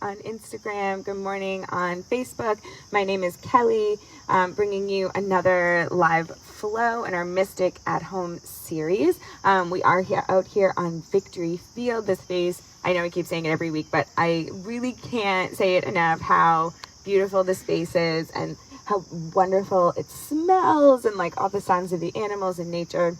on Instagram. Good morning on Facebook. My name is Kelly, bringing you another live flow in our Mystic at Home series. We are out here on Victory Field, the space. I know I keep saying it every week, but I really can't say it enough how beautiful the space is and how wonderful it smells, and like all the sounds of the animals and nature.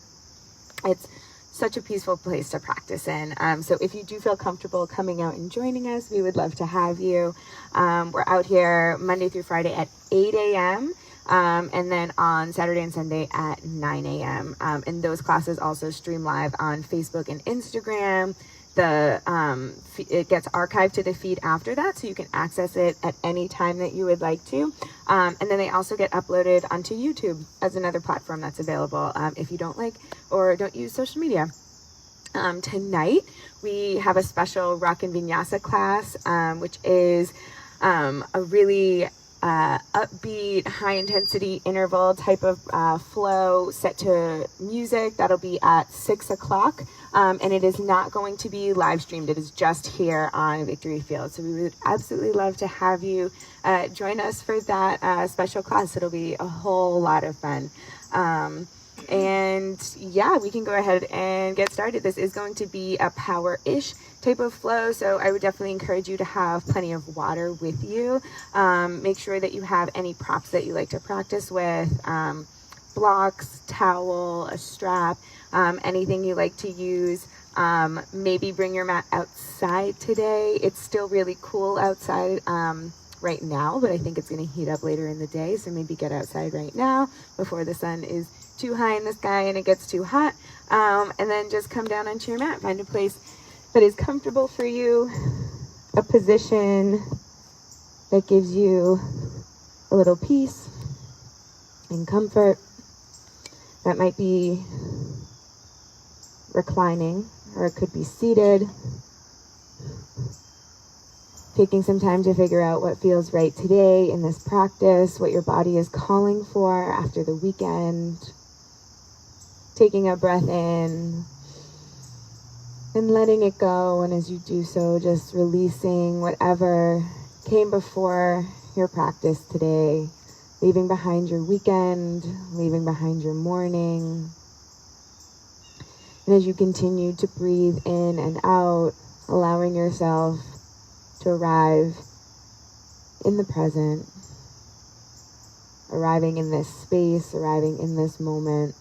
It's such a peaceful place to practice in. So if you do feel comfortable coming out and joining us, we would love to have you. We're out here Monday through Friday at 8 a.m. And then on Saturday and Sunday at 9 a.m. And those classes also stream live on Facebook and Instagram. It gets archived to the feed after that, so you can access it at any time that you would like to. And then they also get uploaded onto YouTube as another platform that's available if you don't like or don't use social media. Tonight we have a special rock and vinyasa class, which is a really upbeat, high intensity interval type of flow set to music. That'll be at 6 o'clock. And it is not going to be live streamed. It is just here on Victory Field. So we would absolutely love to have you join us for that special class. It'll be a whole lot of fun. And yeah, we can go ahead and get started. This is going to be a power-ish type of flow, so I would definitely encourage you to have plenty of water with you. Make sure that you have any props that you like to practice with, blocks, towel, a strap, anything you like to use. Maybe bring your mat outside today. It's still really cool outside right now, but I think it's going to heat up later in the day, so maybe get outside right now before the sun is too high in the sky and it gets too hot, and then just come down onto your mat. Find a place that is comfortable for you, a position that gives you a little peace and comfort. That might be reclining, or it could be seated. Taking some time to figure out what feels right today in this practice, what your body is calling for after the weekend. Taking a breath in and letting it go, and as you do so, just releasing whatever came before your practice today, leaving behind your weekend, leaving behind your morning. And as you continue to breathe in and out, allowing yourself to arrive in the present, arriving in this space, arriving in this moment.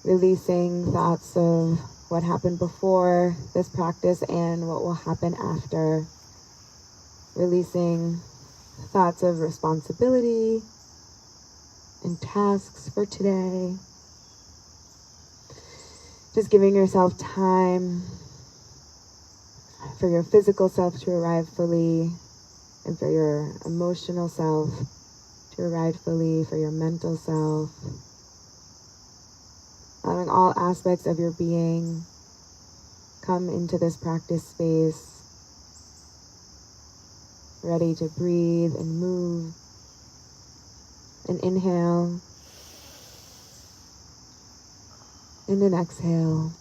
Releasing thoughts of what happened before this practice and what will happen after. Releasing thoughts of responsibility and tasks for today. Just giving yourself time for your physical self to arrive fully, and for your emotional self to arrive fully, for your mental self. Allowing all aspects of your being come into this practice space, ready to breathe and move, and inhale, and then exhale.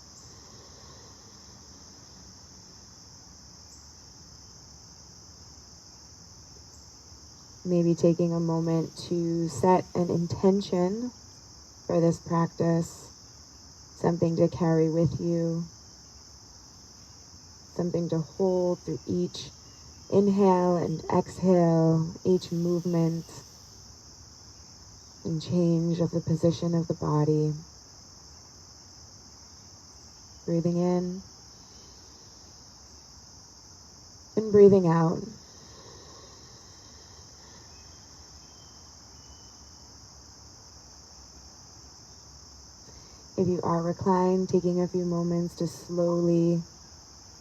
Maybe taking a moment to set an intention for this practice. Something to carry with you, something to hold through each inhale and exhale, each movement and change of the position of the body. Breathing in and breathing out. If you are reclined, taking a few moments to slowly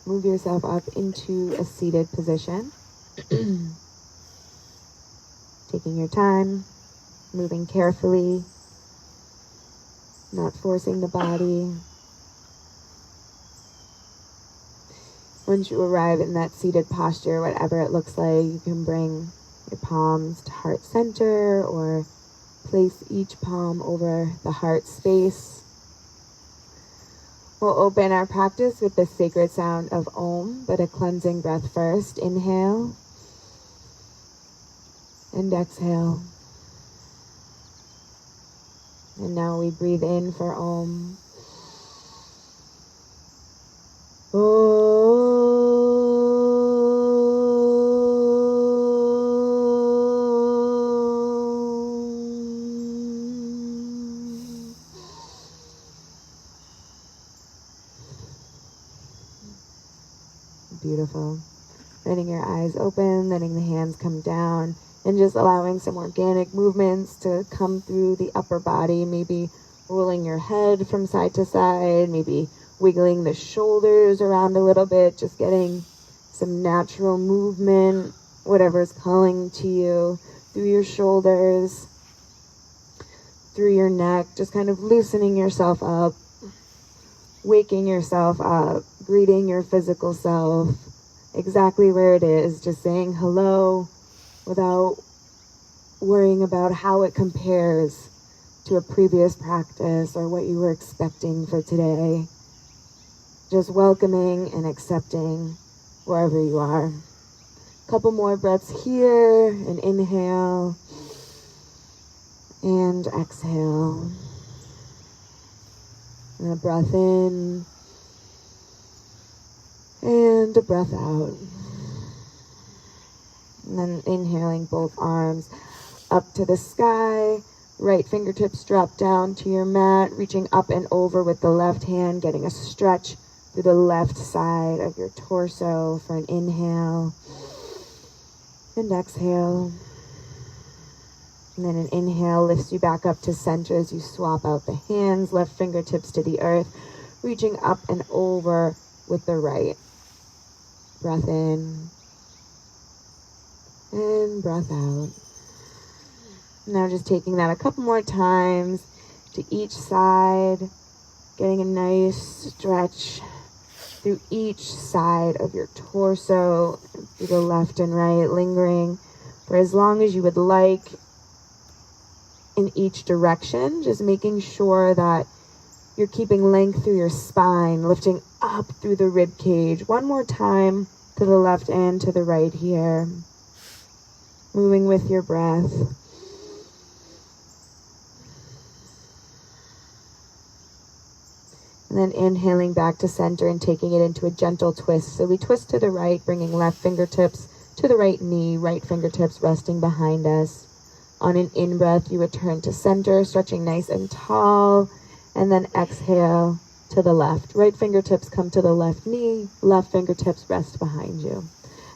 move yourself up into a seated position. Taking your time, moving carefully, not forcing the body. Once you arrive in that seated posture, whatever it looks like, you can bring your palms to heart center or place each palm over the heart space. We'll open our practice with the sacred sound of Om, but a cleansing breath first. Inhale and exhale. And now we breathe in for Om. Beautiful. Letting your eyes open, letting the hands come down, and just allowing some organic movements to come through the upper body, maybe rolling your head from side to side, maybe wiggling the shoulders around a little bit, just getting some natural movement, whatever's calling to you, through your shoulders, through your neck, just kind of loosening yourself up, waking yourself up, greeting your physical self exactly where it is, just saying hello without worrying about how it compares to a previous practice or what you were expecting for today. Just welcoming and accepting wherever you are. Couple more breaths here, and inhale and exhale. And a breath in and a breath out. And then inhaling both arms up to the sky. Right fingertips drop down to your mat, reaching up and over with the left hand, getting a stretch through the left side of your torso for an inhale and exhale. And then an inhale lifts you back up to center as you swap out the hands, left fingertips to the earth, reaching up and over with the right. Breath in and breath out. Now just taking that a couple more times to each side, getting a nice stretch through each side of your torso, through the left and right, lingering for as long as you would like in each direction, just making sure that you're keeping length through your spine, lifting up through the rib cage. One more time to the left and to the right here. Moving with your breath. And then inhaling back to center and taking it into a gentle twist. So we twist to the right, bringing left fingertips to the right knee, right fingertips resting behind us. On an in-breath, you return to center, stretching nice and tall. And then exhale to the left. Right fingertips come to the left knee, left fingertips rest behind you.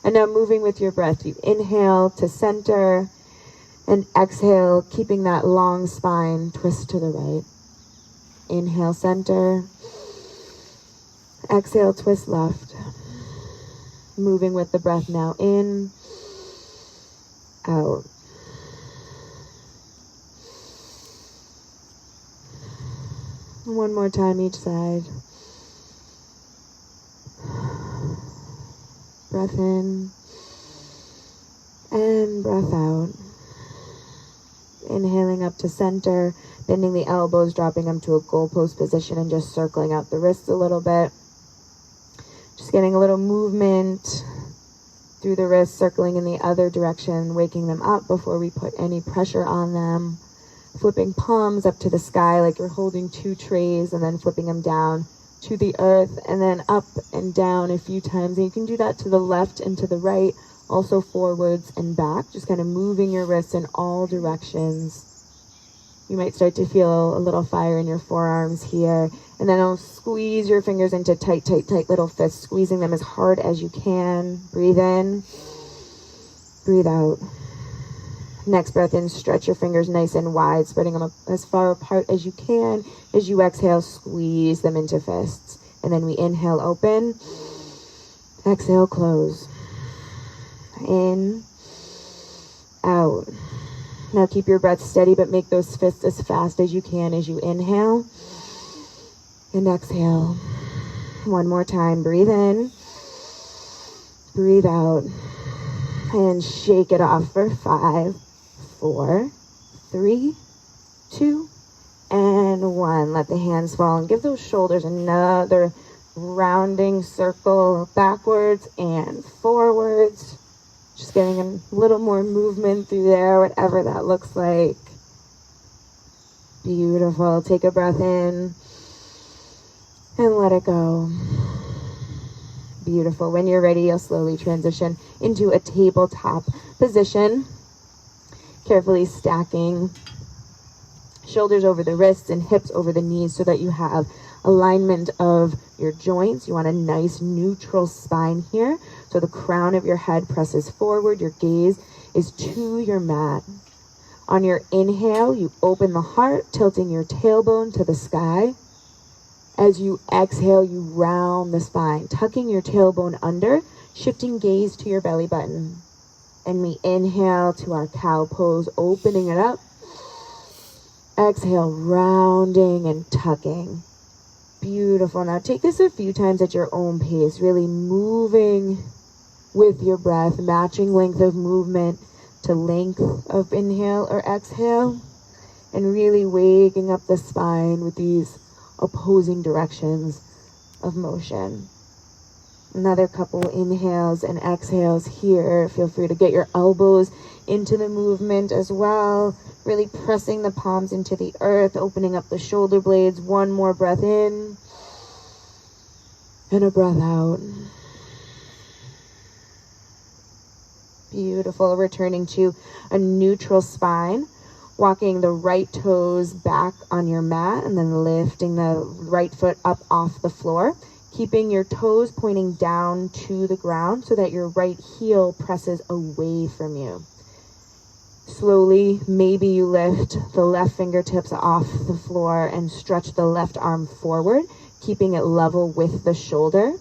And now moving with your breath, you inhale to center and exhale, keeping that long spine, twist to the right. Inhale, center. Exhale, twist left. Moving with the breath now in, out. One more time each side. Breath in and breath out. Inhaling up to center, bending the elbows, dropping them to a goalpost position and just circling out the wrists a little bit. Just getting a little movement through the wrists, circling in the other direction, waking them up before we put any pressure on them. Flipping palms up to the sky like you're holding two trays, and then flipping them down to the earth, and then up and down a few times. And you can do that to the left and to the right, also forwards and back, just kind of moving your wrists in all directions. You might start to feel a little fire in your forearms here. And then I'll squeeze your fingers into tight, tight, tight little fists, squeezing them as hard as you can. Breathe in, breathe out. Next breath in, stretch your fingers nice and wide, spreading them as far apart as you can. As you exhale, squeeze them into fists. And then we inhale, open. Exhale, close. In, out. Now keep your breath steady, but make those fists as fast as you can as you inhale. And exhale. One more time. Breathe in. Breathe out. And shake it off for 5, 4, 3, 2, and And 1. Let the hands fall and give those shoulders another rounding circle backwards and forwards. Just getting a little more movement through there, whatever that looks like. Beautiful. Take a breath in and let it go. Beautiful. When you're ready, you'll slowly transition into a tabletop position. Carefully stacking shoulders over the wrists and hips over the knees so that you have alignment of your joints. You want a nice neutral spine here. So the crown of your head presses forward. Your gaze is to your mat. On your inhale, you open the heart, tilting your tailbone to the sky. As you exhale, you round the spine, tucking your tailbone under, shifting gaze to your belly button. And we inhale to our cow pose, opening it up. Exhale, rounding and tucking. Beautiful. Now take this a few times at your own pace, really moving with your breath, matching length of movement to length of inhale or exhale, and really waking up the spine with these opposing directions of motion. Another couple inhales and exhales here. Feel free to get your elbows into the movement as well. Really pressing the palms into the earth, opening up the shoulder blades. 1 more breath in and a breath out. Beautiful. Returning to a neutral spine. Walking the right toes back on your mat and then lifting the right foot up off the floor. Keeping your toes pointing down to the ground so that your right heel presses away from you. Slowly, maybe you lift the left fingertips off the floor and stretch the left arm forward, keeping it level with the shoulder.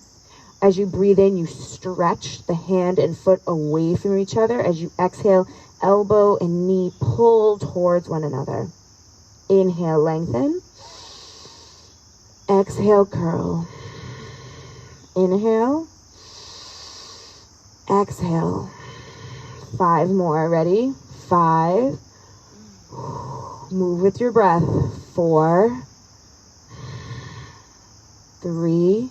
As you breathe in, you stretch the hand and foot away from each other. As you exhale, elbow and knee pull towards one another. Inhale, lengthen. Exhale, curl. Inhale. Exhale. 5 more. Ready? 5. Move with your breath. 4. 3.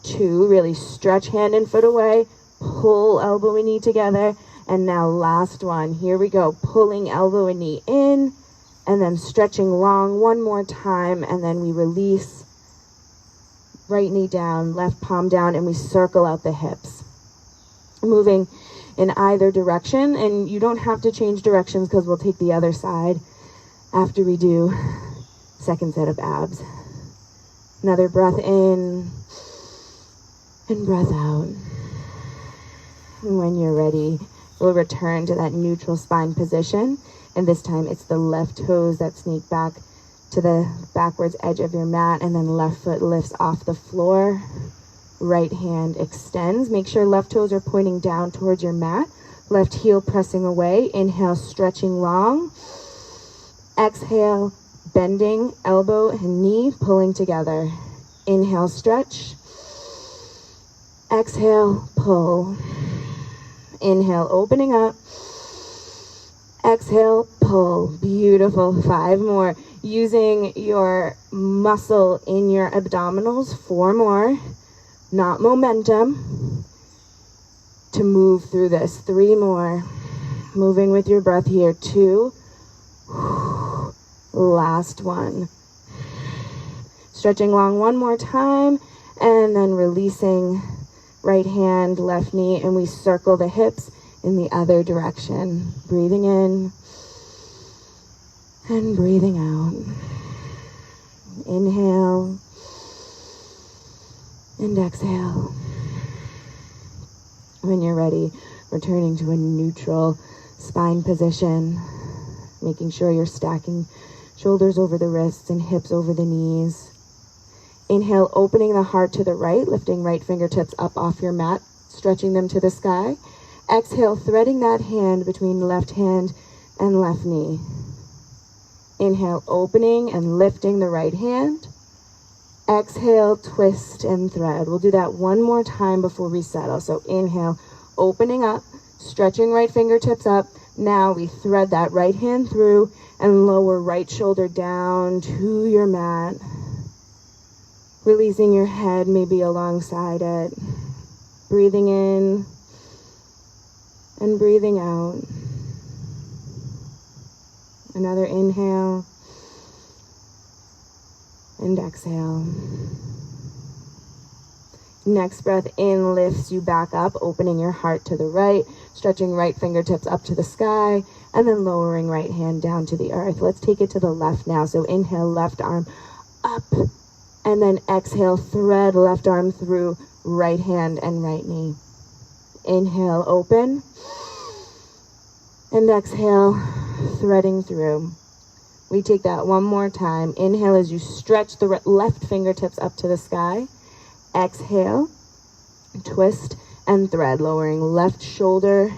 2. Really stretch hand and foot away. Pull elbow and knee together. And now last one. Here we go. Pulling elbow and knee in. And then stretching long 1 more time. And then we release. Right knee down, left palm down, and we circle out the hips. Moving in either direction. And you don't have to change directions because we'll take the other side after we do second set of abs. Another breath in and breath out. And when you're ready, we'll return to that neutral spine position. And this time it's the left toes that sneak back to the backwards edge of your mat, and then left foot lifts off the floor. Right hand extends. Make sure left toes are pointing down towards your mat. Left heel pressing away. Inhale, stretching long. Exhale, bending elbow and knee, pulling together. Inhale, stretch. Exhale, pull. Inhale, opening up. Exhale, pull. Beautiful. 5 more. Using your muscle in your abdominals. 4 more. Not momentum. To move through this. 3 more. Moving with your breath here. 2. Last one. Stretching long 1 more time. And then releasing right hand, left knee. And we circle the hips in the other direction. Breathing in and breathing out. Inhale and exhale. When you're ready, returning to a neutral spine position, making sure you're stacking shoulders over the wrists and hips over the knees. Inhale, opening the heart to the right, lifting right fingertips up off your mat, stretching them to the sky. Exhale, threading that hand between left hand and left knee. Inhale, opening and lifting the right hand. Exhale, twist and thread. We'll do that 1 more time before we settle. So inhale, opening up, stretching right fingertips up. Now we thread that right hand through and lower right shoulder down to your mat. Releasing your head maybe alongside it. Breathing in and breathing out. Another inhale and exhale. Next breath in lifts you back up, opening your heart to the right, stretching right fingertips up to the sky, and then lowering right hand down to the earth. Let's take it to the left now. So inhale, left arm up, and then exhale, thread left arm through right hand and right knee. Inhale, open, and exhale, threading through. We take that one more time. Inhale as you stretch the left fingertips up to the sky. Exhale, twist and thread, lowering left shoulder,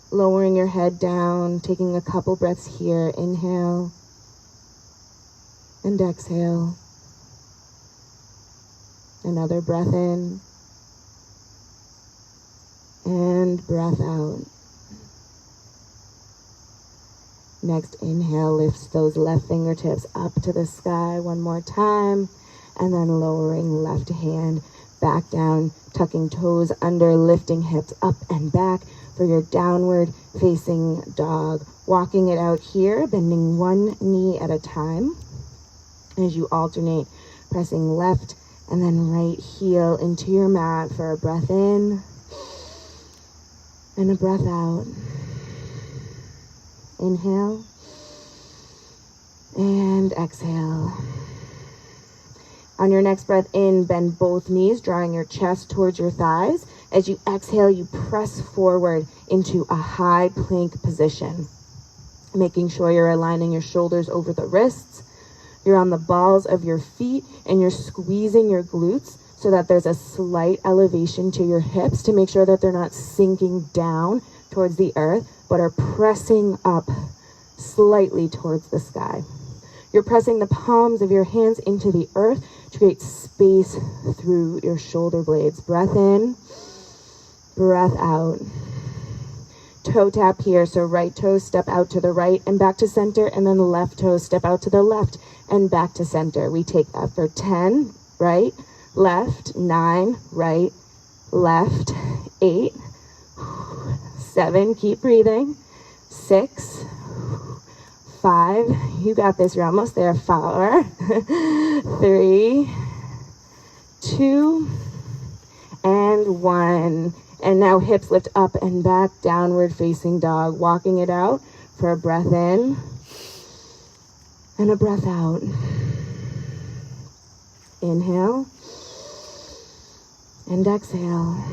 lowering your head down, taking a couple breaths here. Inhale and exhale. Another breath in and breath out. Next inhale lifts those left fingertips up to the sky one more time, and then lowering left hand back down, tucking toes under, lifting hips up and back for your downward facing dog. Walking it out here, bending one knee at a time as you alternate, pressing left and then right heel into your mat for a breath in and a breath out. Inhale and exhale. On your next breath in, bend both knees, drawing your chest towards your thighs. As you exhale, you press forward into a high plank position, making sure you're aligning your shoulders over the wrists. You're on the balls of your feet and you're squeezing your glutes so that there's a slight elevation to your hips to make sure that they're not sinking down towards the earth, but are pressing up slightly towards the sky. You're pressing the palms of your hands into the earth to create space through your shoulder blades. Breath in, breath out. Toe tap here, so right toe step out to the right and back to center, and then the left toe step out to the left and back to center. We take that for 10, right, left, 9, right, left, 8, 7, keep breathing, 6, 5, you got this, you're almost there, 4, 3, 2, and 1. And now hips lift up and back, downward facing dog, walking it out for a breath in and a breath out. Inhale and exhale.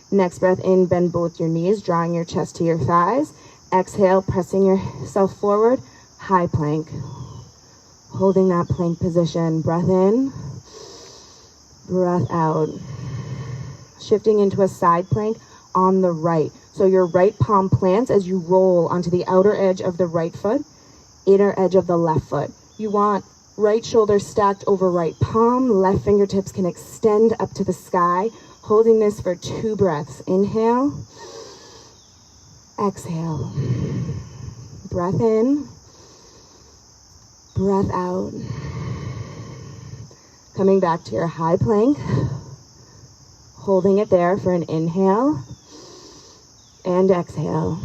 Next breath in, bend both your knees, drawing your chest to your thighs. Exhale, pressing yourself forward, high plank. Holding that plank position. Breath in, breath out. Shifting into a side plank on the right. So your right palm plants as you roll onto the outer edge of the right foot, inner edge of the left foot. You want right shoulder stacked over right palm, left fingertips can extend up to the sky. Holding this for 2 breaths. Inhale, exhale. Breath in, breath out. Coming back to your high plank. Holding it there for an inhale and exhale.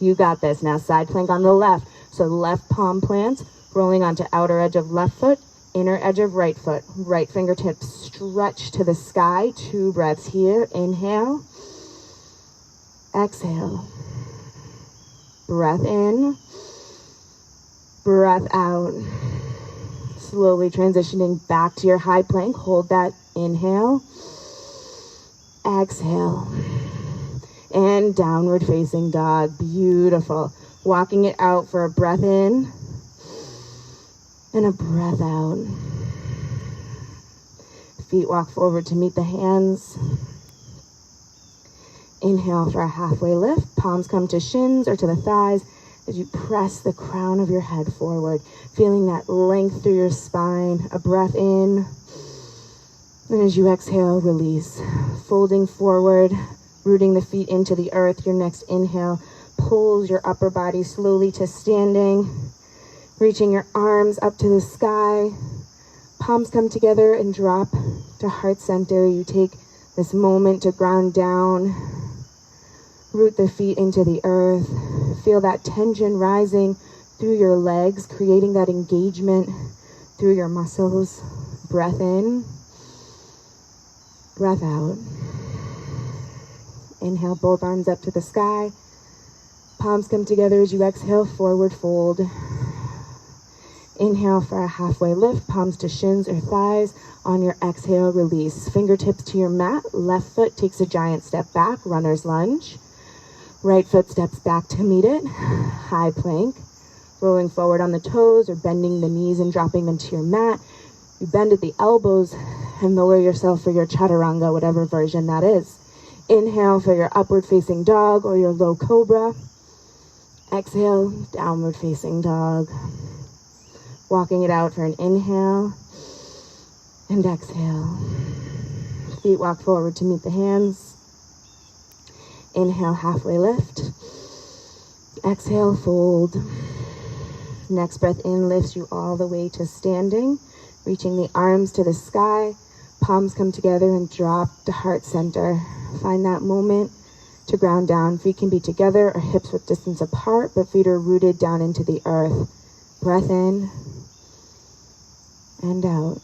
You got this. Now side plank on the left. So left palm plants, rolling onto outer edge of left foot, inner edge of right foot. Right fingertips stretch to the sky. 2 breaths here. Inhale, exhale. Breath in, breath out. Slowly transitioning back to your high plank. Hold that. Inhale, exhale, and downward facing dog. Beautiful. Walking it out for a breath in and a breath out. Feet walk forward to meet the hands. Inhale for a halfway lift. Palms come to shins or to the thighs as you press the crown of your head forward, feeling that length through your spine. A breath in. And as you exhale, release. Folding forward, rooting the feet into the earth. Your next inhale pulls your upper body slowly to standing, reaching your arms up to the sky. Palms come together and drop to heart center. You take this moment to ground down, root the feet into the earth. Feel that tension rising through your legs, creating that engagement through your muscles. Breath in, breath out. Inhale, both arms up to the sky. Palms come together as you exhale, forward fold. Inhale for a halfway lift, palms to shins or thighs. On your exhale, release. Fingertips to your mat. Left foot takes a giant step back, runner's lunge. Right foot steps back to meet it, high plank. Rolling forward on the toes or bending the knees and dropping them to your mat. You bend at the elbows and lower yourself for your chaturanga, whatever version that is. Inhale for your upward facing dog or your low cobra. Exhale, downward facing dog. Walking it out for an inhale and exhale. Feet walk forward to meet the hands. Inhale, halfway lift. Exhale, fold. Next breath in lifts you all the way to standing, reaching the arms to the sky. Palms come together and drop to heart center. Find that moment to ground down. Feet can be together or hips width distance apart, but feet are rooted down into the earth. Breath in and out.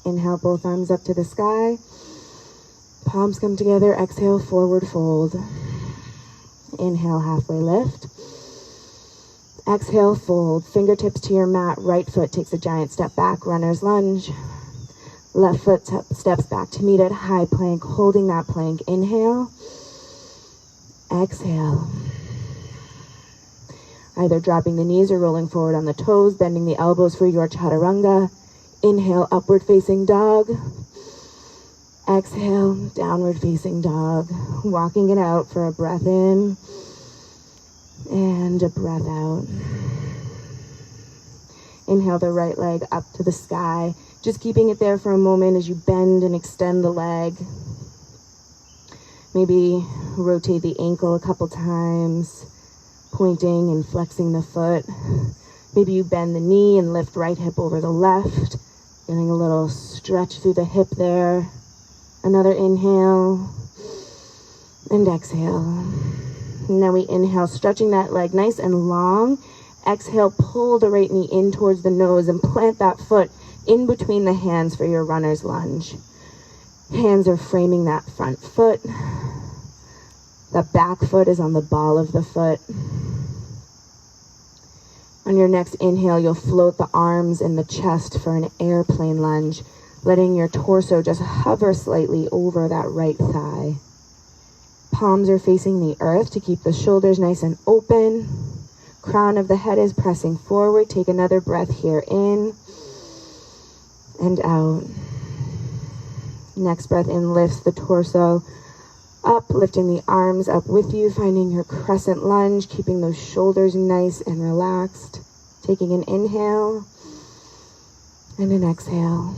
Inhale, both arms up to the sky. Palms come together. Exhale, forward fold. Inhale, halfway lift. Exhale, fold. Fingertips to your mat. Right foot takes a giant step back, runner's lunge. Left foot steps back to meet it, high plank. Holding that plank. Inhale. Exhale. Either dropping the knees or rolling forward on the toes, bending the elbows for your chaturanga. Inhale, upward facing dog. Exhale, downward facing dog. Walking it out for a breath in and a breath out. Inhale the right leg up to the sky. Just keeping it there for a moment as you bend and extend the leg. Maybe rotate the ankle a couple times, pointing and flexing the foot. Maybe you bend the knee and lift right hip over the left. Feeling a little stretch through the hip there. Another inhale and exhale. Now we inhale, stretching that leg nice and long. Exhale, pull the right knee in towards the nose and plant that foot in between the hands for your runner's lunge. Hands are framing that front foot. The back foot is on the ball of the foot. On your next inhale, you'll float the arms and the chest for an airplane lunge, letting your torso just hover slightly over that right thigh. Palms are facing the earth to keep the shoulders nice and open. Crown of the head is pressing forward. Take another breath here, in and out. Next breath in lifts the torso up, lifting the arms up with you, finding your crescent lunge, keeping those shoulders nice and relaxed. Taking an inhale and an exhale.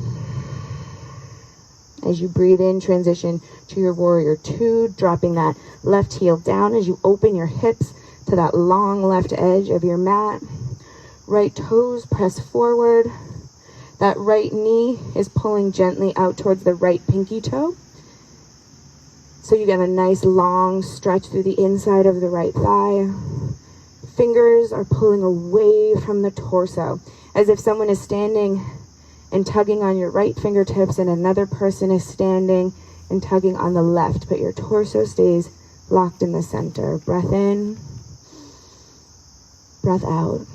As you breathe in, transition to your warrior two, dropping that left heel down as you open your hips to that long left edge of your mat. Right toes press forward. That right knee is pulling gently out towards the right pinky toe. So you get a nice long stretch through the inside of the right thigh. Fingers are pulling away from the torso, as if someone is standing and tugging on your right fingertips and another person is standing and tugging on the left, but your torso stays locked in the center. Breath in, breath out.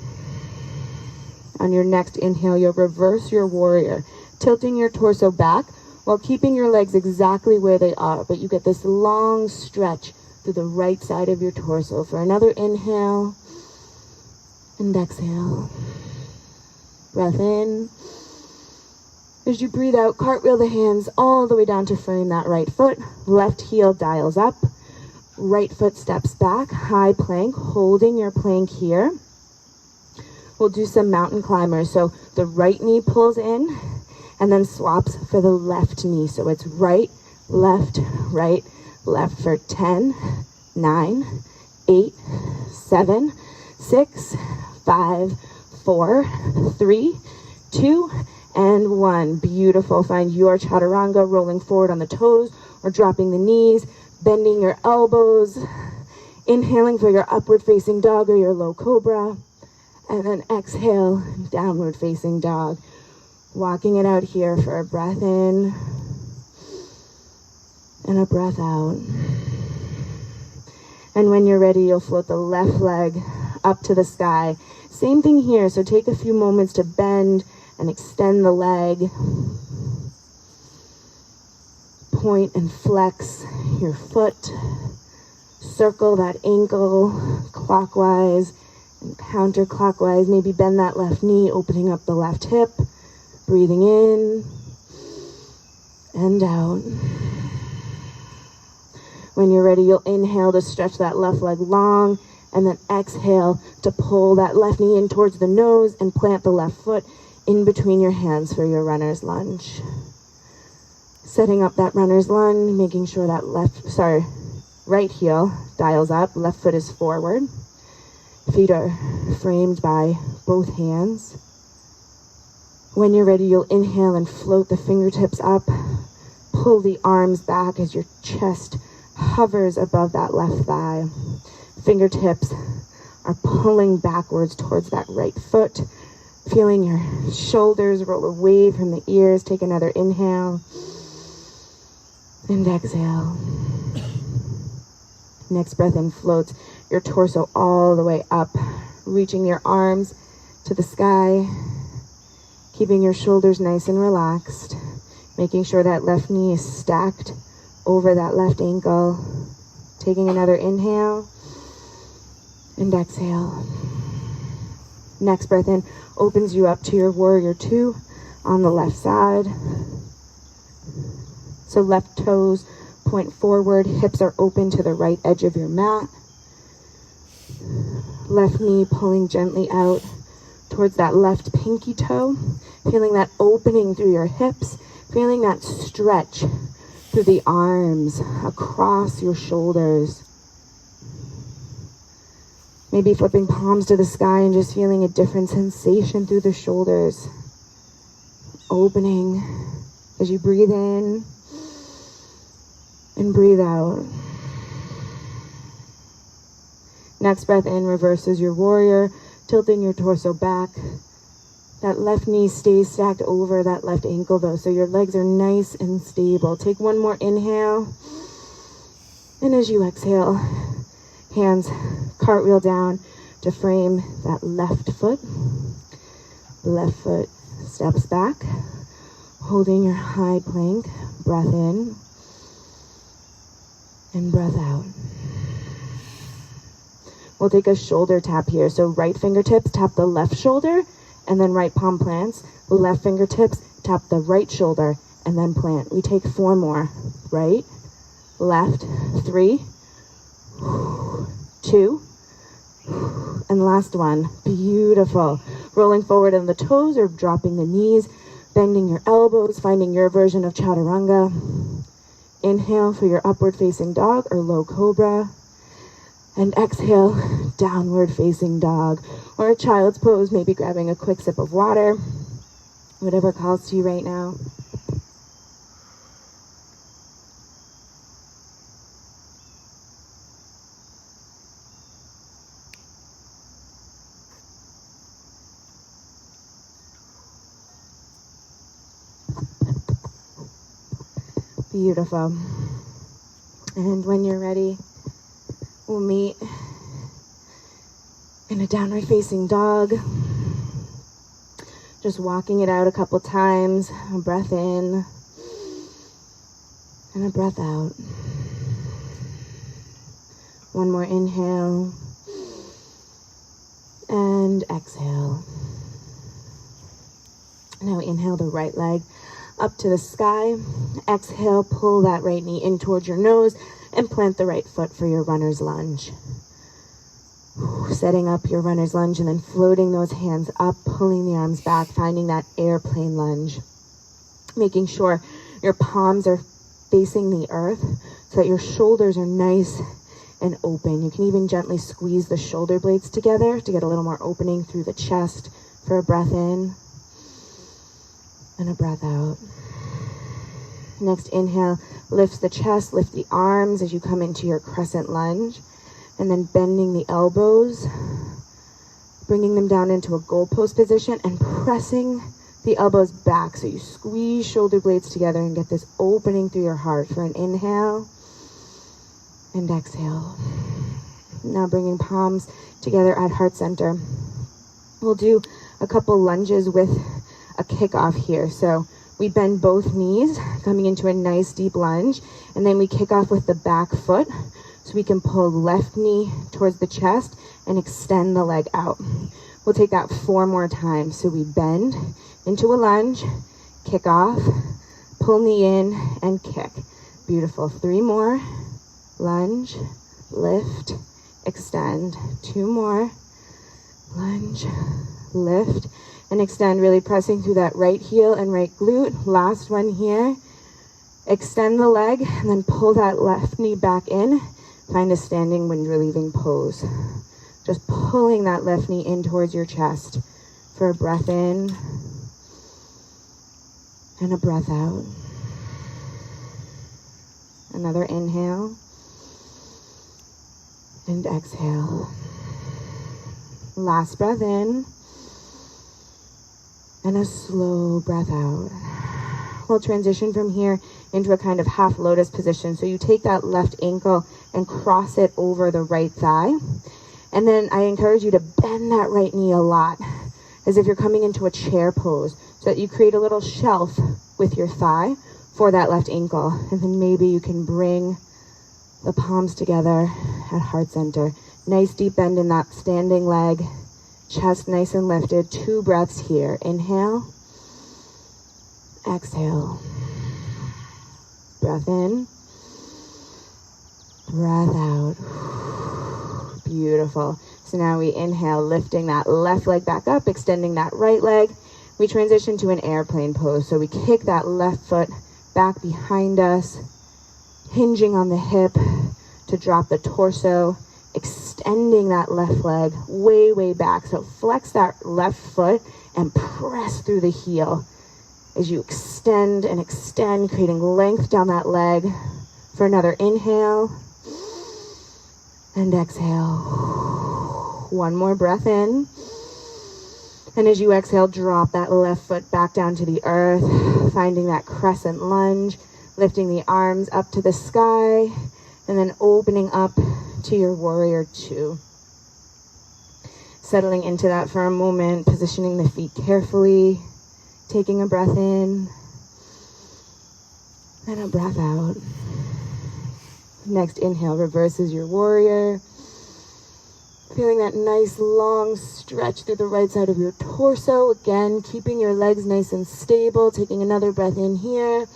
On your next inhale, you'll reverse your warrior, tilting your torso back while keeping your legs exactly where they are, but you get this long stretch through the right side of your torso. For another inhale and exhale. Breath in. As you breathe out, cartwheel the hands all the way down to frame that right foot. Left heel dials up. Right foot steps back, high plank, holding your plank here. We'll do some mountain climbers. So the right knee pulls in and then swaps for the left knee. So it's right, left, right, left for 10, 9, 8, 7, 6, 5, 4, 3, 2, and 1. Beautiful. Find your chaturanga, rolling forward on the toes or dropping the knees, bending your elbows, inhaling for your upward facing dog or your low cobra, and then exhale, downward facing dog. Walking it out here for a breath in and a breath out. And when you're ready, you'll float the left leg up to the sky. Same thing here, so take a few moments to bend and extend the leg. Point and flex your foot. Circle that ankle clockwise and counterclockwise. Maybe bend that left knee, opening up the left hip. Breathing in and out. When you're ready, you'll inhale to stretch that left leg long, and then exhale to pull that left knee in towards the nose and plant the left foot in between your hands for your runner's lunge. Setting up that runner's lunge, making sure that right heel dials up, left foot is forward. Feet are framed by both hands. When you're ready, you'll inhale and float the fingertips up. Pull the arms back as your chest hovers above that left thigh. Fingertips are pulling backwards towards that right foot. Feeling your shoulders roll away from the ears. Take another inhale and exhale. Next breath in floats your torso all the way up, reaching your arms to the sky, keeping your shoulders nice and relaxed, making sure that left knee is stacked over that left ankle. Taking another inhale and exhale. Next breath in opens you up to your warrior two on the left side. So left toes point forward, hips are open to the right edge of your mat. Left knee pulling gently out towards that left pinky toe. Feeling that opening through your hips, feeling that stretch through the arms, across your shoulders. Maybe flipping palms to the sky and just feeling a different sensation through the shoulders. Opening as you breathe in and breathe out. Next breath in reverses your warrior, tilting your torso back. That left knee stays stacked over that left ankle though, so your legs are nice and stable. Take one more inhale. And as you exhale, hands cartwheel down to frame that left foot. Left foot steps back, holding your high plank. Breath in and breath out. We'll take a shoulder tap here. So right fingertips tap the left shoulder and then right palm plants. Left fingertips tap the right shoulder and then plant. We take 4 more. Right, left, 3, 2, and last one. Beautiful. Rolling forward on the toes or dropping the knees, bending your elbows, finding your version of chaturanga. Inhale for your upward facing dog or low cobra. And exhale, downward facing dog or a child's pose, maybe grabbing a quick sip of water, whatever calls to you right now. Beautiful. And when you're ready, we'll meet in a downward facing dog. Just walking it out a couple times. A breath in and a breath out. One more inhale and exhale. Now inhale the right leg up to the sky. Exhale, pull that right knee in towards your nose and plant the right foot for your runner's lunge. Setting up your runner's lunge and then floating those hands up, pulling the arms back, finding that airplane lunge. Making sure your palms are facing the earth so that your shoulders are nice and open. You can even gently squeeze the shoulder blades together to get a little more opening through the chest for a breath in and a breath out. Next inhale, lifts the chest, lift the arms as you come into your crescent lunge, and then bending the elbows, bringing them down into a goalpost position and pressing the elbows back. So you squeeze shoulder blades together and get this opening through your heart for an inhale and exhale. Now bringing palms together at heart center. We'll do a couple lunges with a kickoff here. So we bend both knees, coming into a nice deep lunge, and then we kick off with the back foot. So we can pull left knee towards the chest and extend the leg out. We'll take that 4 more times. So we bend into a lunge, kick off, pull knee in, and kick. Beautiful. 3 more. Lunge, lift, extend. 2 more. Lunge, lift, and extend. Really pressing through that right heel and right glute. Last one here. Extend the leg, and then pull that left knee back in. Find a standing wind relieving pose. Just pulling that left knee in towards your chest for a breath in and a breath out. Another inhale and exhale. Last breath in and a slow breath out. We'll transition from here into a kind of half lotus position. So you take that left ankle and cross it over the right thigh. And then I encourage you to bend that right knee a lot, as if you're coming into a chair pose, so that you create a little shelf with your thigh for that left ankle. And then maybe you can bring the palms together at heart center. Nice deep bend in that standing leg, chest nice and lifted. 2 breaths here. Inhale, exhale. Breath in, breath out. Beautiful. So now we inhale, lifting that left leg back up, extending that right leg. We transition to an airplane pose. So we kick that left foot back behind us, hinging on the hip to drop the torso, extending that left leg way, way back. So flex that left foot and press through the heel as you extend and extend, creating length down that leg for another inhale and exhale. 1 more breath in. And as you exhale, drop that left foot back down to the earth, finding that crescent lunge, lifting the arms up to the sky, and then opening up to your warrior 2. Settling into that for a moment, positioning the feet carefully, taking a breath in and a breath out. Next inhale, reverses your warrior. Feeling that nice long stretch through the right side of your torso. Again, keeping your legs nice and stable. Taking another breath in here.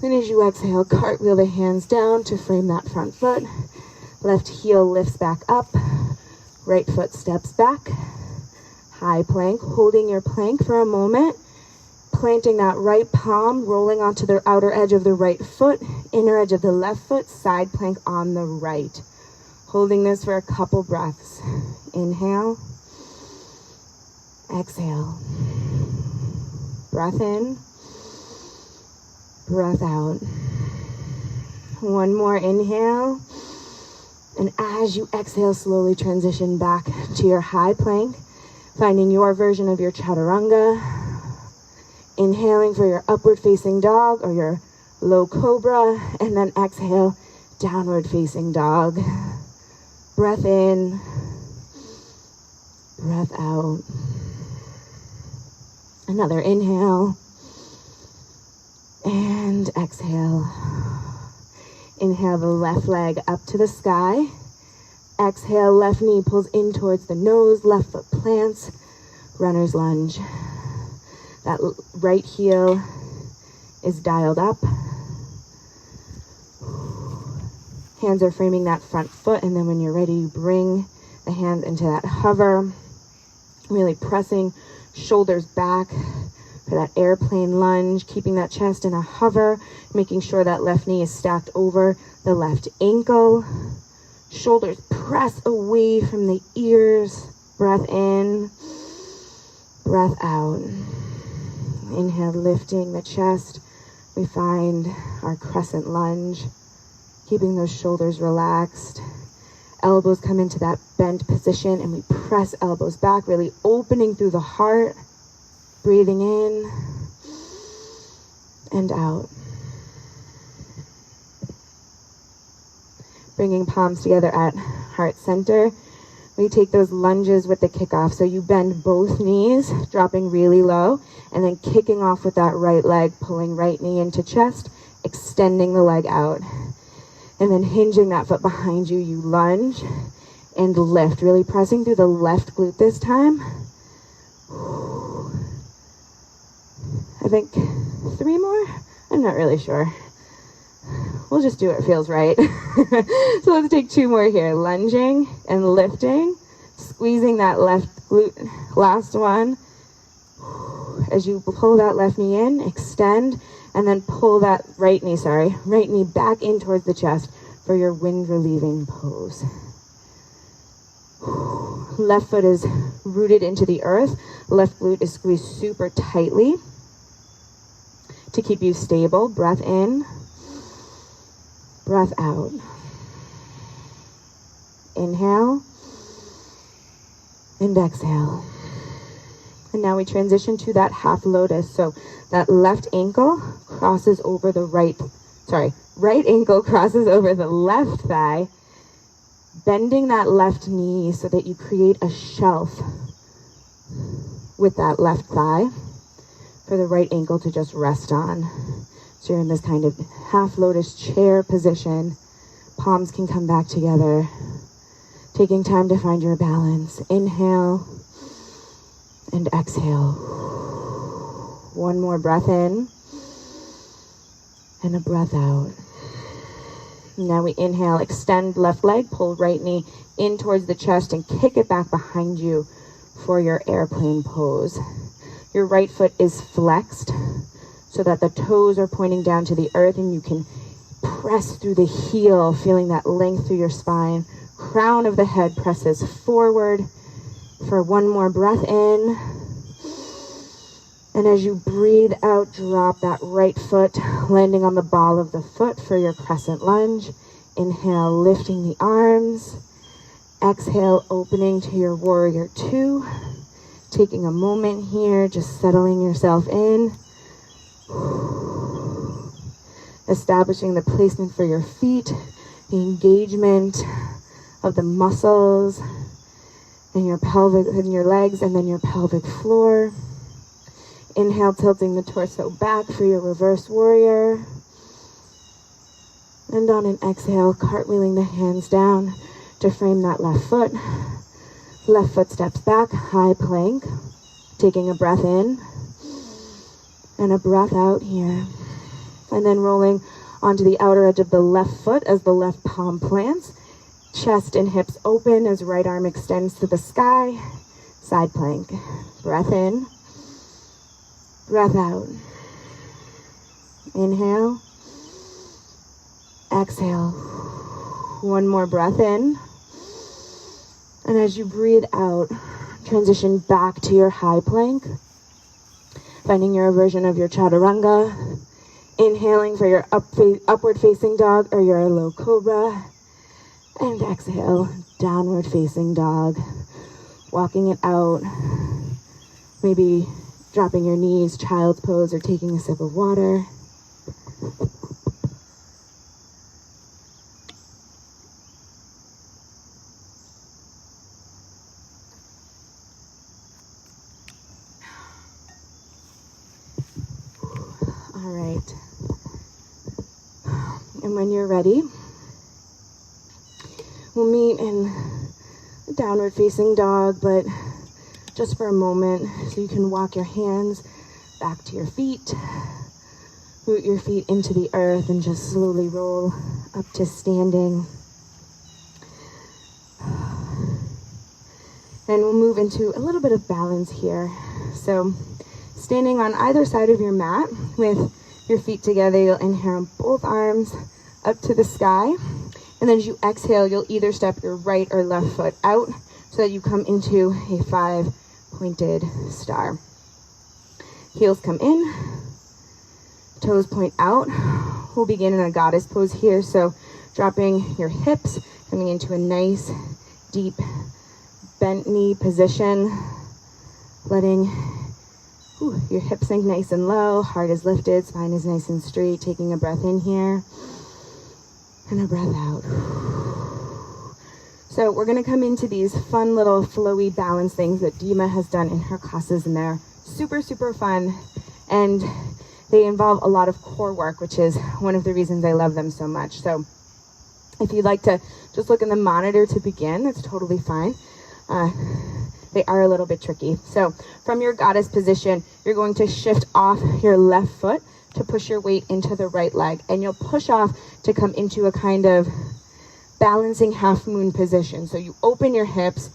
Then as you exhale, cartwheel the hands down to frame that front foot. Left heel lifts back up. Right foot steps back. High plank, holding your plank for a moment. Planting that right palm, rolling onto the outer edge of the right foot, inner edge of the left foot, side plank on the right. Holding this for a couple breaths. Inhale. Exhale. Breath in. Breath out. 1 more inhale. And as you exhale, slowly transition back to your high plank, finding your version of your chaturanga. Inhaling for your upward facing dog or your low cobra, and then exhale, downward facing dog. Breath in, breath out. Another inhale and exhale. Inhale the left leg up to the sky. Exhale, left knee pulls in towards the nose, left foot plants, runner's lunge. That right heel is dialed up. Hands are framing that front foot, and then when you're ready, you bring the hand into that hover, really pressing shoulders back for that airplane lunge, keeping that chest in a hover, making sure that left knee is stacked over the left ankle. Shoulders press away from the ears. Breath in, breath out. Inhale, lifting the chest. We find our crescent lunge, keeping those shoulders relaxed. Elbows come into that bent position and we press elbows back, really opening through the heart. Breathing in and out. Bringing palms together at heart center. We take those lunges with the kickoff. So you bend both knees, dropping really low, and then kicking off with that right leg, pulling right knee into chest, extending the leg out. And then hinging that foot behind you, you lunge and lift, really pressing through the left glute this time. I think 3 more? I'm not really sure. We'll just do what feels right. So let's take 2 more here. Lunging and lifting, squeezing that left glute. Last one. As you pull that left knee in, extend, and then pull that right knee back in towards the chest for your wind relieving pose. Left foot is rooted into the earth. Left glute is squeezed super tightly to keep you stable. Breath in, breath out. Inhale and exhale. And now we transition to that half lotus. So that left ankle crosses over the right ankle crosses over the left thigh, bending that left knee so that you create a shelf with that left thigh for the right ankle to just rest on. So you're in this kind of half lotus chair position. Palms can come back together. Taking time to find your balance. Inhale and exhale. 1 more breath in and a breath out. Now we inhale, extend left leg, pull right knee in towards the chest and kick it back behind you for your airplane pose. Your right foot is flexed so that the toes are pointing down to the earth and you can press through the heel, feeling that length through your spine. Crown of the head presses forward for 1 more breath in. And as you breathe out, drop that right foot, landing on the ball of the foot for your crescent lunge. Inhale, lifting the arms. Exhale, opening to your warrior 2. Taking a moment here, just settling yourself in. Establishing the placement for your feet, the engagement of the muscles in your pelvic, in your legs, and then your pelvic floor. Inhale, tilting the torso back for your reverse warrior. And on an exhale, cartwheeling the hands down to frame that left foot. Left foot steps back, high plank. Taking a breath in and a breath out here. And then rolling onto the outer edge of the left foot as the left palm plants. Chest and hips open as right arm extends to the sky. Side plank. Breath in. Breath out. Inhale. Exhale. 1 more breath in. And as you breathe out, transition back to your high plank. Finding your version of your chaturanga. Inhaling for your upward facing dog or your low cobra. And exhale, downward facing dog. Walking it out. Maybe dropping your knees, child's pose, or taking a sip of water. All right. And when you're ready, we'll meet in a downward facing dog, but just for a moment, so you can walk your hands back to your feet, root your feet into the earth, and just slowly roll up to standing. And we'll move into a little bit of balance here. So Standing on either side of your mat with your feet together, you'll inhale both arms up to the sky. And then as you exhale, you'll either step your right or left foot out so that you come into a 5-pointed star. Heels come in, toes point out. We'll begin in a goddess pose here. So dropping your hips, coming into a nice, deep, bent knee position. Letting your hips sink nice and low, heart is lifted, spine is nice and straight. Taking a breath in here and a breath out. So we're going to come into these fun little flowy balance things that Dima has done in her classes, and they're super, super fun. And they involve a lot of core work, which is one of the reasons I love them so much. So if you'd like to just look in the monitor to begin, that's totally fine. They are a little bit tricky. So from your goddess position, you're going to shift off your left foot to push your weight into the right leg. And you'll push off to come into a kind of balancing half moon position. So you open your hips,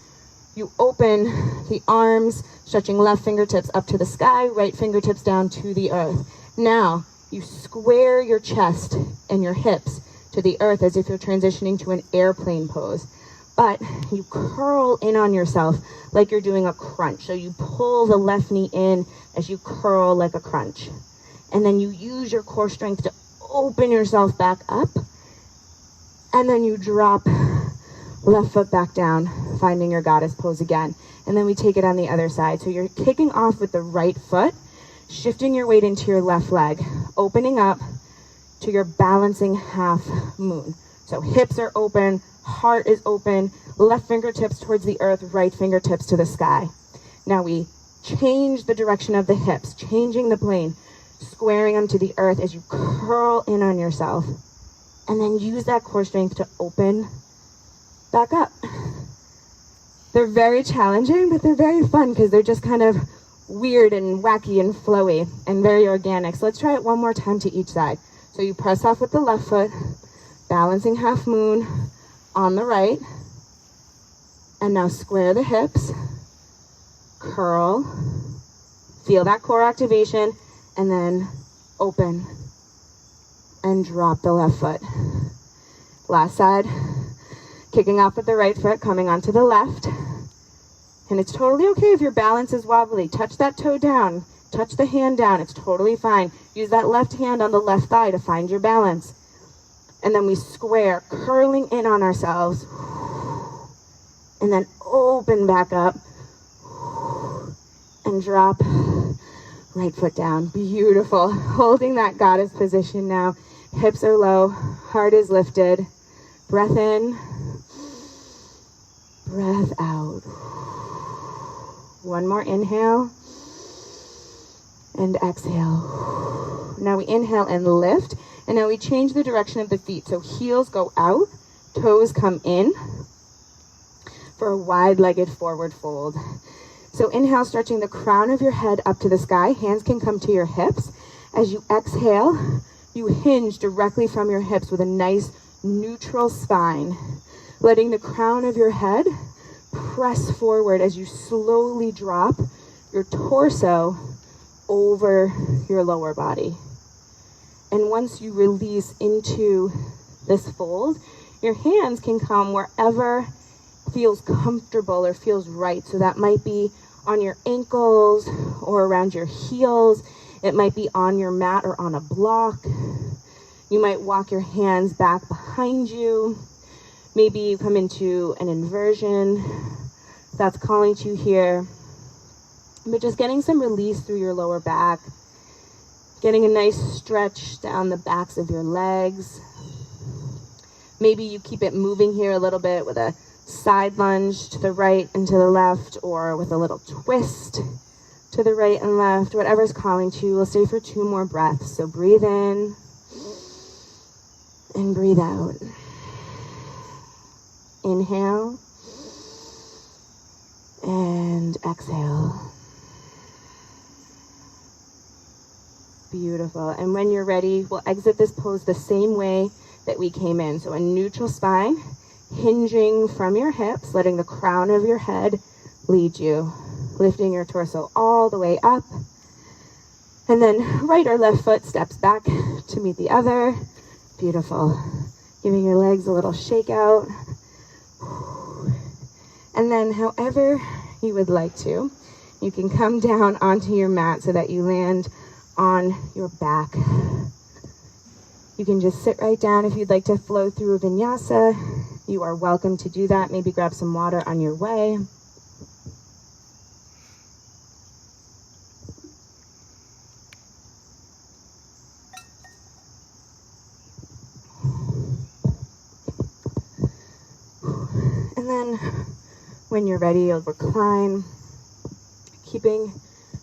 you open the arms, stretching left fingertips up to the sky, right fingertips down to the earth. Now you square your chest and your hips to the earth as if you're transitioning to an airplane pose. But you curl in on yourself like you're doing a crunch. So you pull the left knee in as you curl like a crunch. And then you use your core strength to open yourself back up. And then you drop left foot back down, finding your goddess pose again. And then we take it on the other side. So you're kicking off with the right foot, shifting your weight into your left leg, opening up to your balancing half moon. So hips are open, heart is open, left fingertips towards the earth, right fingertips to the sky. Now we change the direction of the hips, changing the plane, squaring them to the earth as you curl in on yourself. And then use that core strength to open back up. They're very challenging, but they're very fun because they're just kind of weird and wacky and flowy and very organic. So let's try it one more time to each side. So you press off with the left foot, balancing half moon on the right. And now square the hips, curl, feel that core activation, and then open and drop the left foot. Last side, kicking off with the right foot, coming onto the left. And it's totally okay if your balance is wobbly. Touch that toe down, touch the hand down, it's totally fine. Use that left hand on the left thigh to find your balance. And then we square, curling in on ourselves. And then open back up. And drop right foot down. Beautiful. Holding that goddess position now. Hips are low, heart is lifted. Breath in, breath out. One more inhale and exhale. Now we inhale and lift. And now we change the direction of the feet. So heels go out, toes come in for a wide-legged forward fold. So inhale, stretching the crown of your head up to the sky. Hands can come to your hips. As you exhale, you hinge directly from your hips with a nice neutral spine. Letting the crown of your head press forward as you slowly drop your torso over your lower body. And once you release into this fold, your hands can come wherever feels comfortable or feels right. So that might be on your ankles or around your heels. It might be on your mat or on a block. You might walk your hands back behind you. Maybe you come into an inversion. That's calling to you here. But just getting some release through your lower back. Getting a nice stretch down the backs of your legs. Maybe you keep it moving here a little bit with a side lunge to the right and to the left, or with a little twist to the right and left, whatever's calling to you. We'll stay for 2 more breaths. So breathe in and breathe out. Inhale and exhale. Beautiful. And when you're ready, we'll exit this pose the same way that we came in. So a neutral spine, hinging from your hips, letting the crown of your head lead you, lifting your torso all the way up. And then right or left foot steps back to meet the other. Beautiful. Giving your legs a little shake out. And then however you would like to, you can come down onto your mat so that you land on your back. You can just sit right down. If you'd like to flow through a vinyasa, you are welcome to do that. Maybe grab some water on your way. And then when you're ready, you'll recline, keeping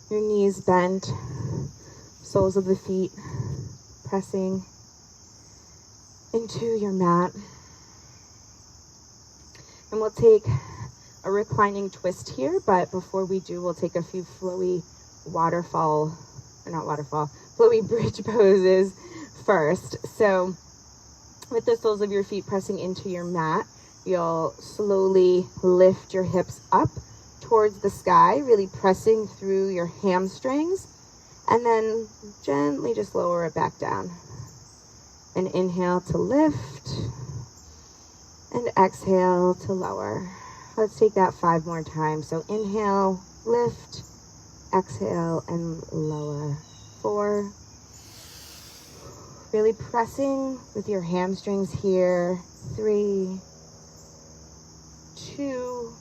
your knees bent, soles of the feet pressing into your mat. And we'll take a reclining twist here, but before we do, we'll take a few flowy flowy bridge poses first. So with the soles of your feet pressing into your mat, you'll slowly lift your hips up towards the sky, really pressing through your hamstrings, and then gently just lower it back down. And inhale to lift, and exhale to lower. Let's take that 5 more times. So inhale, lift, exhale, and lower. 4. Really pressing with your hamstrings here. 3, 2,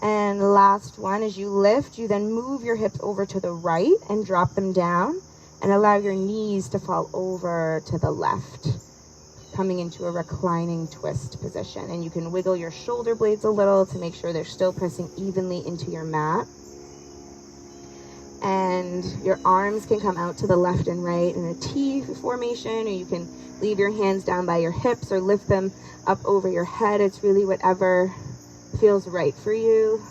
and last one. As you lift, you then move your hips over to the right and drop them down, and allow your knees to fall over to the left, coming into a reclining twist position. And you can wiggle your shoulder blades a little to make sure they're still pressing evenly into your mat. And your arms can come out to the left and right in a T formation, or you can leave your hands down by your hips or lift them up over your head. It's really whatever feels right for you.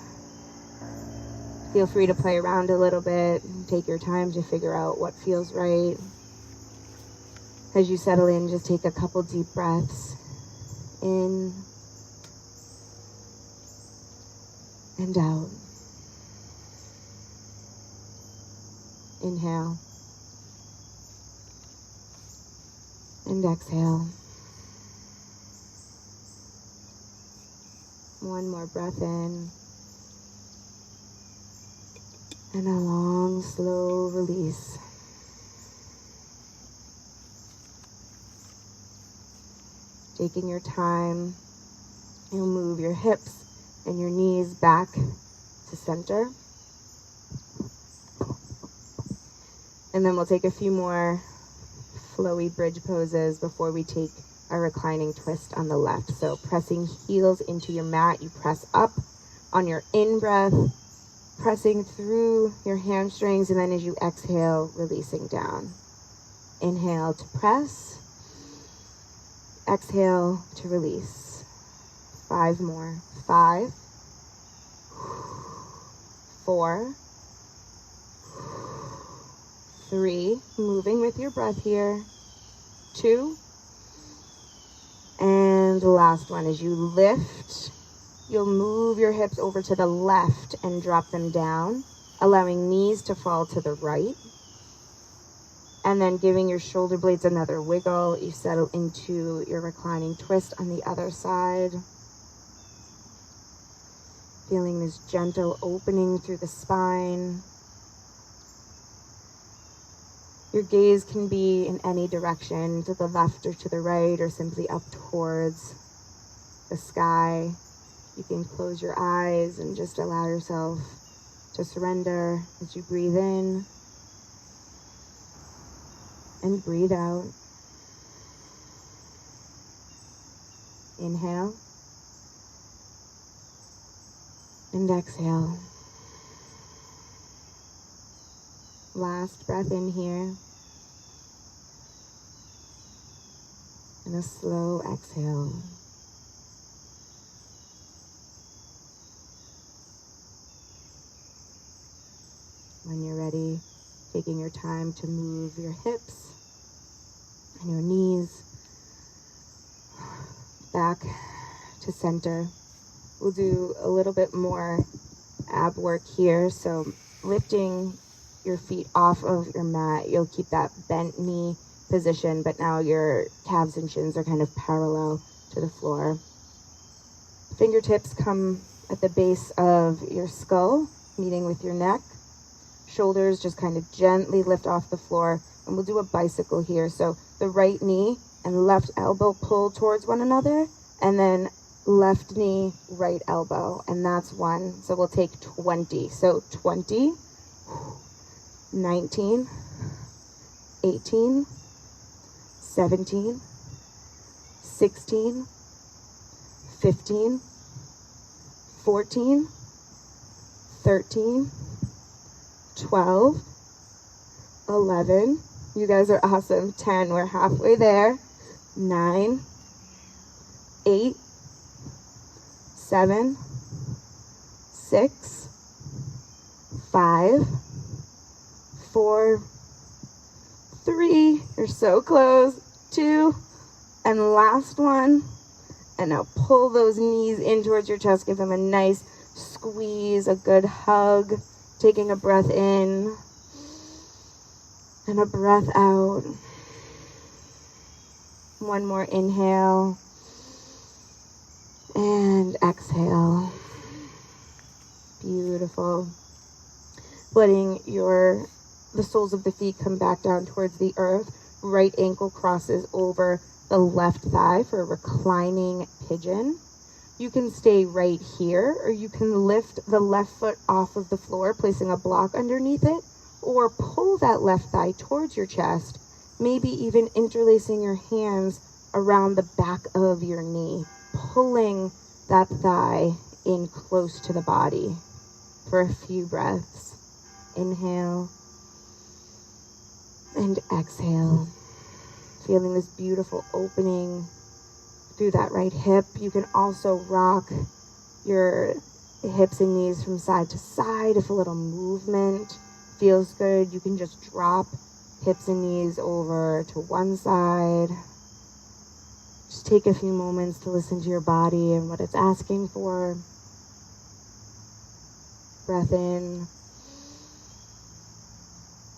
Feel free to play around a little bit. Take your time to figure out what feels right. As you settle in, just take a couple deep breaths in and out. Inhale and exhale. One more breath in. And a long, slow release. Taking your time, you'll move your hips and your knees back to center. And then we'll take a few more flowy bridge poses before we take a reclining twist on the left. So pressing heels into your mat, you press up on your in-breath, pressing through your hamstrings, and then as you exhale, releasing down. Inhale to press, exhale to release. 5 more. 5, 4, 3, moving with your breath here. 2, and the last one. As you lift, you'll move your hips over to the left and drop them down, allowing knees to fall to the right. And then giving your shoulder blades another wiggle, you settle into your reclining twist on the other side. Feeling this gentle opening through the spine. Your gaze can be in any direction, to the left or to the right, or simply up towards the sky. You can close your eyes and just allow yourself to surrender as you breathe in and breathe out. Inhale and exhale. Last breath in here. And a slow exhale. When you're ready, taking your time to move your hips and your knees back to center. We'll do a little bit more ab work here. So lifting your feet off of your mat. You'll keep that bent knee position, but now your calves and shins are kind of parallel to the floor. Fingertips come at the base of your skull, meeting with your neck. Shoulders just kind of gently lift off the floor, and we'll do a bicycle here. So the right knee and left elbow pull towards one another, and then left knee, right elbow, and that's one. So we'll take 20. So 20, 19, 18, 17, 16, 15, 14, 13, 12, 11, you guys are awesome, 10, we're halfway there, 9, 8, 7, 6, 5, 4, 3, you're so close, 2, and last one. And now pull those knees in towards your chest, give them a nice squeeze, a good hug, taking a breath in and a breath out. One more inhale and exhale. Beautiful. Letting the soles of the feet come back down towards the earth. Right ankle crosses over the left thigh for a reclining pigeon. You can stay right here, or you can lift the left foot off of the floor, placing a block underneath it, or pull that left thigh towards your chest, maybe even interlacing your hands around the back of your knee, pulling that thigh in close to the body for a few breaths. Inhale and exhale. Feeling this beautiful opening through that right hip. You can also rock your hips and knees from side to side. If a little movement feels good, you can just drop hips and knees over to one side. Just take a few moments to listen to your body and what it's asking for. Breath in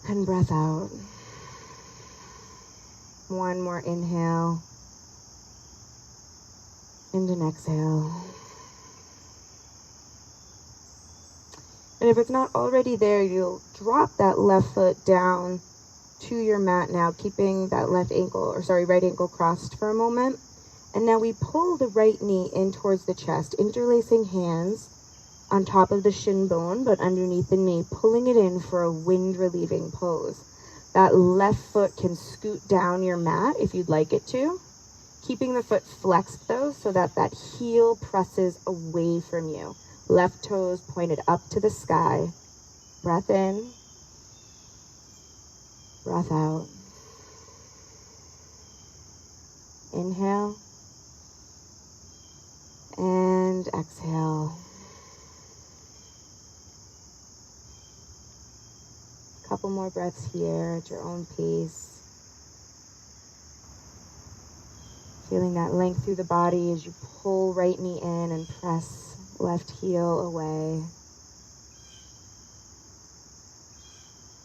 and breath out. One more inhale and an exhale. And if it's not already there, you'll drop that left foot down to your mat now, keeping that right ankle crossed for a moment. And now we pull the right knee in towards the chest, interlacing hands on top of the shin bone, but underneath the knee, pulling it in for a wind relieving pose. That left foot can scoot down your mat if you'd like it to, keeping the foot flexed though, so that that heel presses away from you. Left toes pointed up to the sky. Breath in, breath out. Inhale and exhale. Couple more breaths here at your own pace. Feeling that length through the body as you pull right knee in and press left heel away.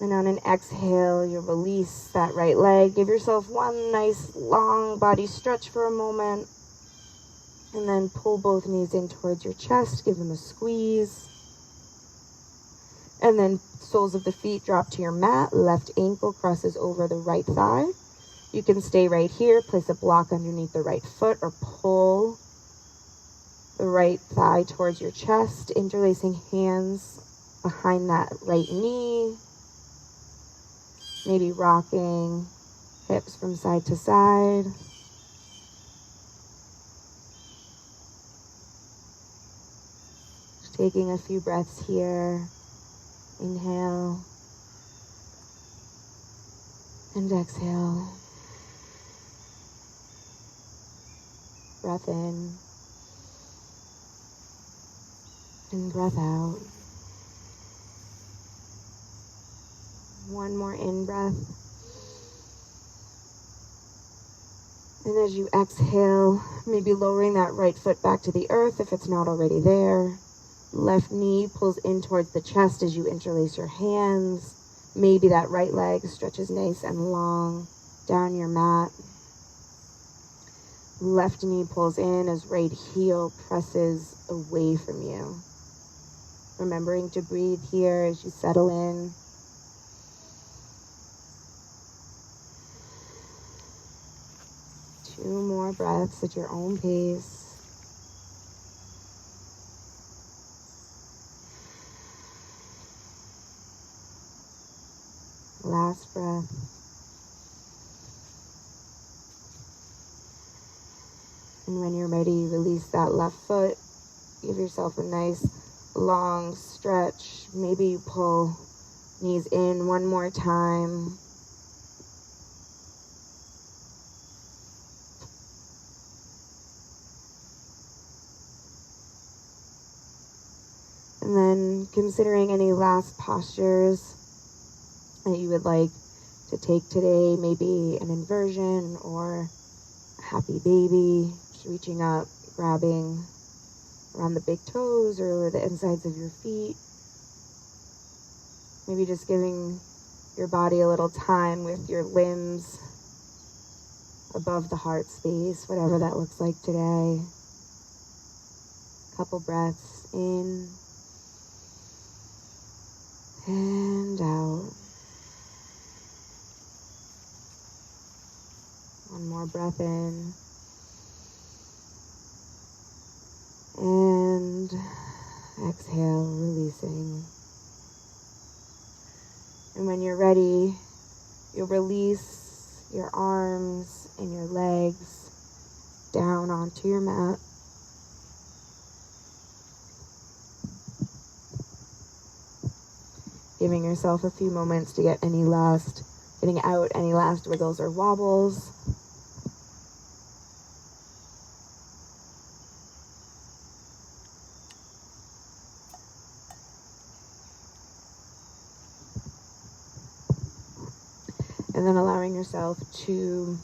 And on an exhale, you release that right leg. Give yourself one nice long body stretch for a moment. And then pull both knees in towards your chest. Give them a squeeze. And then soles of the feet drop to your mat. Left ankle crosses over the right thigh. You can stay right here. Place a block underneath the right foot or pull the right thigh towards your chest. Interlacing hands behind that right knee. Maybe rocking hips from side to side. Just taking a few breaths here. Inhale and exhale. Breath in and breath out. One more in-breath. And as you exhale, maybe lowering that right foot back to the earth if it's not already there. Left knee pulls in towards the chest as you interlace your hands. Maybe that right leg stretches nice and long down your mat. Left knee pulls in as right heel presses away from you. Remembering to breathe here as you settle in. Two more breaths at your own pace. Last breath. And when you're ready, release that left foot. Give yourself a nice long stretch. Maybe you pull knees in one more time. And then considering any last postures that you would like to take today, maybe an inversion or a happy baby, just reaching up, grabbing around the big toes or the insides of your feet. Maybe just giving your body a little time with your limbs above the heart space, whatever that looks like today. Couple breaths in and out. One more breath in and exhale, releasing. And when you're ready, you'll release your arms and your legs down onto your mat. Giving yourself a few moments to getting out any last wiggles or wobbles. And then allowing yourself to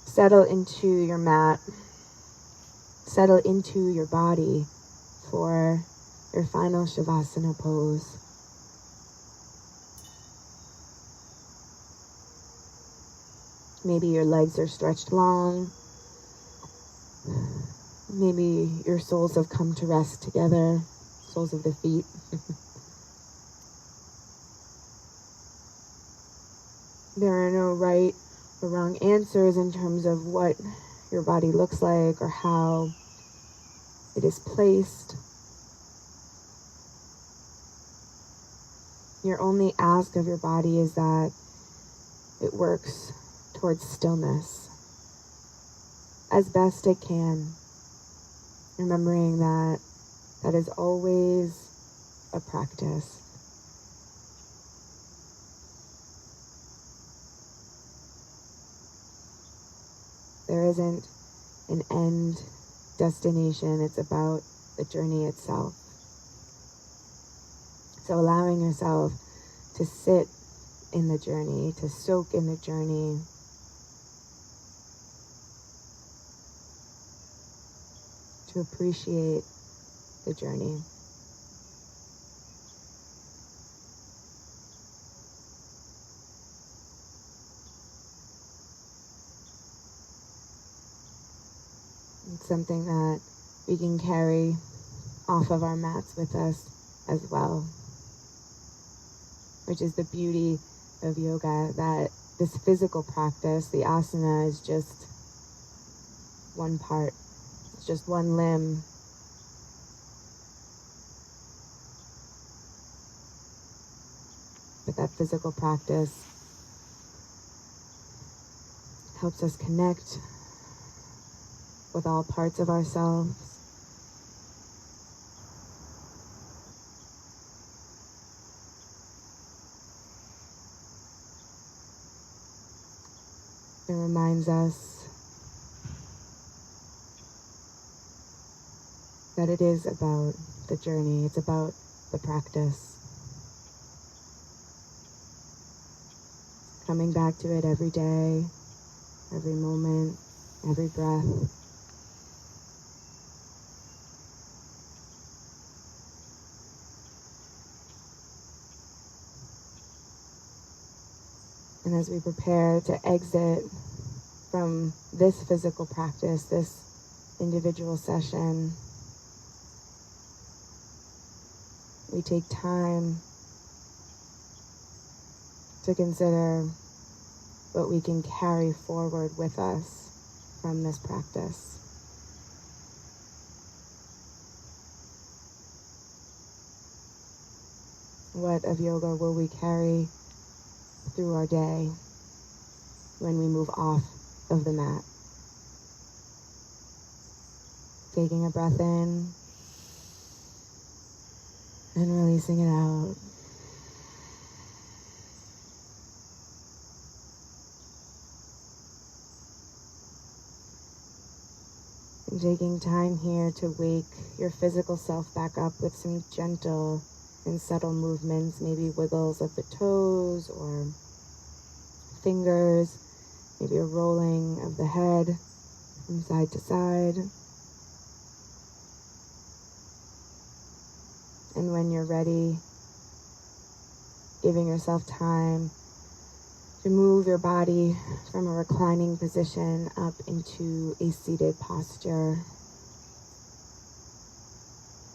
settle into your mat, settle into your body for your final Shavasana pose. Maybe your legs are stretched long. Maybe your soles have come to rest together, soles of the feet. There are no right or wrong answers in terms of what your body looks like or how it is placed. Your only ask of your body is that it works towards stillness as best it can, remembering that that is always a practice. There isn't an end destination, it's about the journey itself. So allowing yourself to sit in the journey, to soak in the journey, to appreciate the journey. It's something that we can carry off of our mats with us as well, which is the beauty of yoga, that this physical practice, the asana, is just one part. It's just one limb. But that physical practice helps us connect with all parts of ourselves. It reminds us that it is about the journey, it's about the practice. Coming back to it every day, every moment, every breath. And as we prepare to exit from this physical practice, this individual session, we take time to consider what we can carry forward with us from this practice. What of yoga will we carry through our day when we move off of the mat? Taking a breath in and releasing it out. And taking time here to wake your physical self back up with some gentle and subtle movements, maybe wiggles of the toes or fingers, maybe a rolling of the head from side to side. And when you're ready, giving yourself time to move your body from a reclining position up into a seated posture,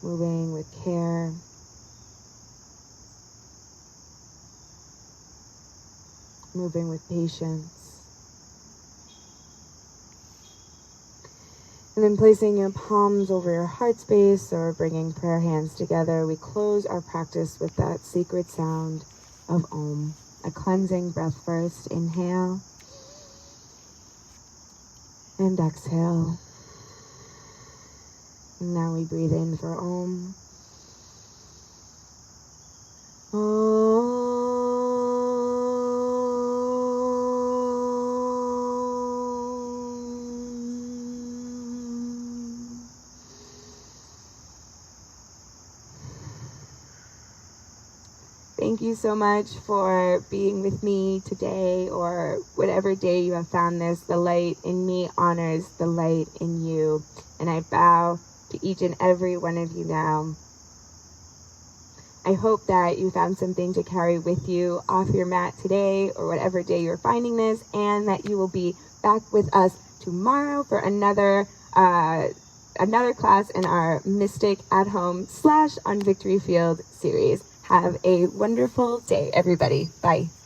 moving with care, moving with patience. And then placing your palms over your heart space or bringing prayer hands together, we close our practice with that sacred sound of Om. A cleansing breath first. Inhale and exhale. And now we breathe in for Om. Om. Thank you so much for being with me today, or whatever day you have found this. The light in me honors the light in you. And I bow to each and every one of you now. I hope that you found something to carry with you off your mat today, or whatever day you're finding this, and that you will be back with us tomorrow for another class in our Mystic at Home / on Victory Field series. Have a wonderful day, everybody. Bye.